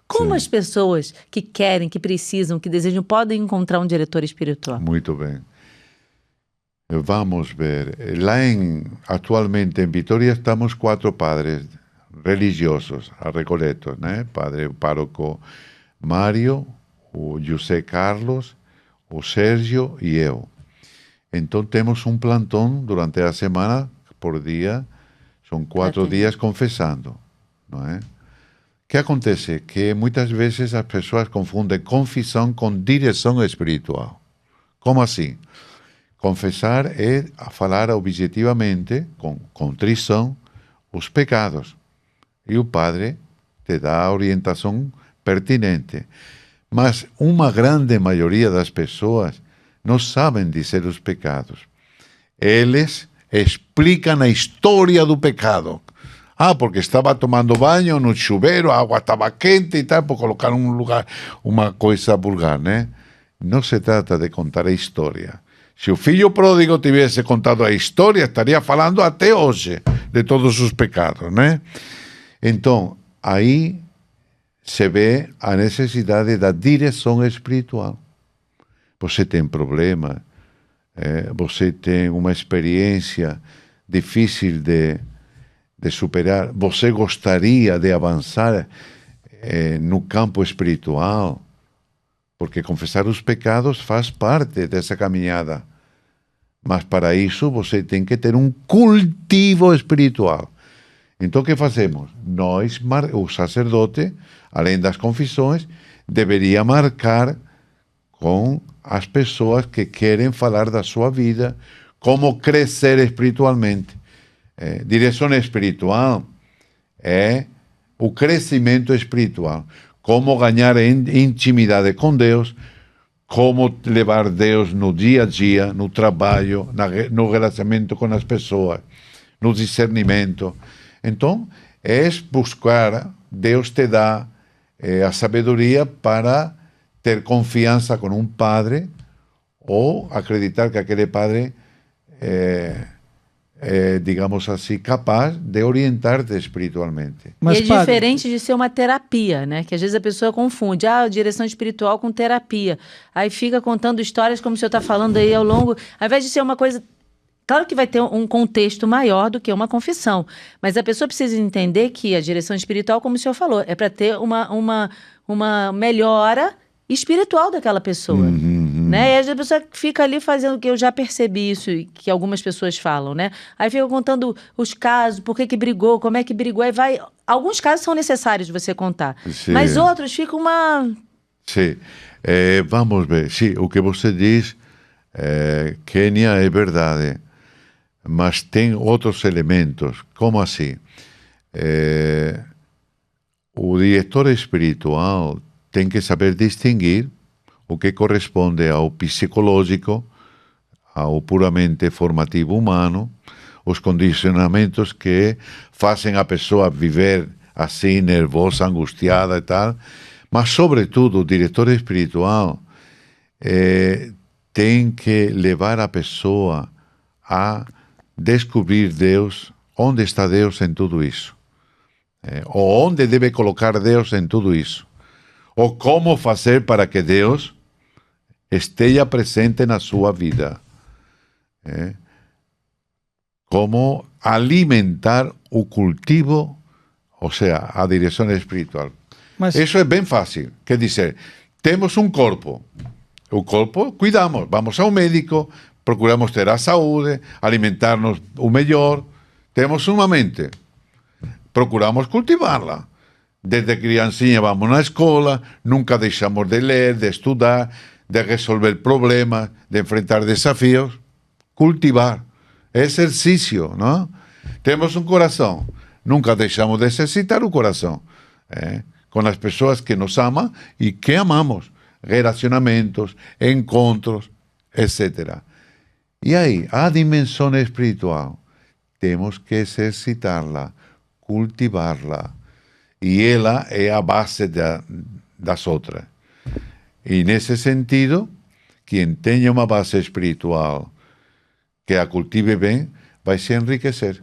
Como Sim. as pessoas que querem, que precisam, que desejam, podem encontrar um diretor espiritual? Muito bem. Vamos ver. Actualmente en Vitoria estamos 4 padres religiosos a Recoletos, né? Padre párroco Mário, o José Carlos, o Sérgio e eu. Então temos um plantão durante a semana por dia, são 4 Atender. dias confessando, não é? O que acontece? Que muitas vezes as pessoas confundem confissão com direção espiritual. Como assim? Confessar é falar objetivamente, com contrição, os pecados. E o padre te dá a orientação pertinente. Mas uma grande maioria das pessoas não sabem dizer os pecados. Eles explicam a história do pecado. Porque estava tomando banho no chuveiro, a água estava quente e tal, por colocar um lugar, uma coisa vulgar, né? Não se trata de contar a história. Se o filho pródigo tivesse contado a história, estaria falando até hoje de todos os pecados, né? Então, aí se vê a necessidade da direção espiritual. Você tem problema, você tem uma experiência difícil de superar, você gostaria de avançar no campo espiritual, porque confessar os pecados faz parte dessa caminhada. Mas para isso você tem que ter um cultivo espiritual. Então o que fazemos? Nós, o sacerdote, além das confissões, deveria marcar com as pessoas que querem falar da sua vida, como crescer espiritualmente. Direção espiritual é o crescimento espiritual. Como ganhar intimidade com Deus, como levar Deus no dia a dia, no trabalho, no relacionamento com as pessoas, no discernimento. Então, é buscar, Deus te dá a sabedoria para ter confiança com um padre ou acreditar que aquele padre digamos assim, capaz de orientar-te espiritualmente. Mas, e é diferente de ser uma terapia, né? Que às vezes a pessoa confunde, direção espiritual com terapia. Aí fica contando histórias como o senhor está falando aí ao longo, ao invés de ser uma coisa... Claro que vai ter um contexto maior do que uma confissão, mas a pessoa precisa entender que a direção espiritual, como o senhor falou, é para ter uma melhora espiritual daquela pessoa, né? E a pessoa fica ali fazendo, que eu já percebi isso, que algumas pessoas falam, né? Aí fica contando os casos, por que brigou, como é que brigou, aí vai... Alguns casos são necessários de você contar, sim, mas outros ficam uma... Sim, vamos ver, sim, o que você diz, Kênia, é verdade, mas tem outros elementos, como assim? O diretor espiritual tem que saber distinguir o que corresponde ao psicológico, ao puramente formativo humano, os condicionamentos que fazem a pessoa viver assim, nervosa, angustiada e tal, mas, sobretudo, o diretor espiritual tem que levar a pessoa a descobrir Deus, onde está Deus em tudo isso, ou onde deve colocar Deus em tudo isso, ou como fazer para que Deus esteja presente na sua vida. Como alimentar o cultivo, ou seja, a direção espiritual. Mas isso é bem fácil. Quer dizer, temos um corpo. O corpo cuidamos, vamos ao médico, procuramos ter a saúde, alimentar-nos o melhor. Temos uma mente, procuramos cultivá-la. Desde criancinha vamos na escola, nunca deixamos de ler, de estudar, de resolver problemas, de enfrentar desafios. Cultivar, exercício, não? Temos um coração, nunca deixamos de exercitar o coração, com as pessoas que nos amam e que amamos, relacionamentos, encontros, etc. E aí, a dimensão espiritual, temos que exercitá-la, cultivá-la, e ela é a base das outras. E nesse sentido, quem tenha uma base espiritual que a cultive bem, vai se enriquecer.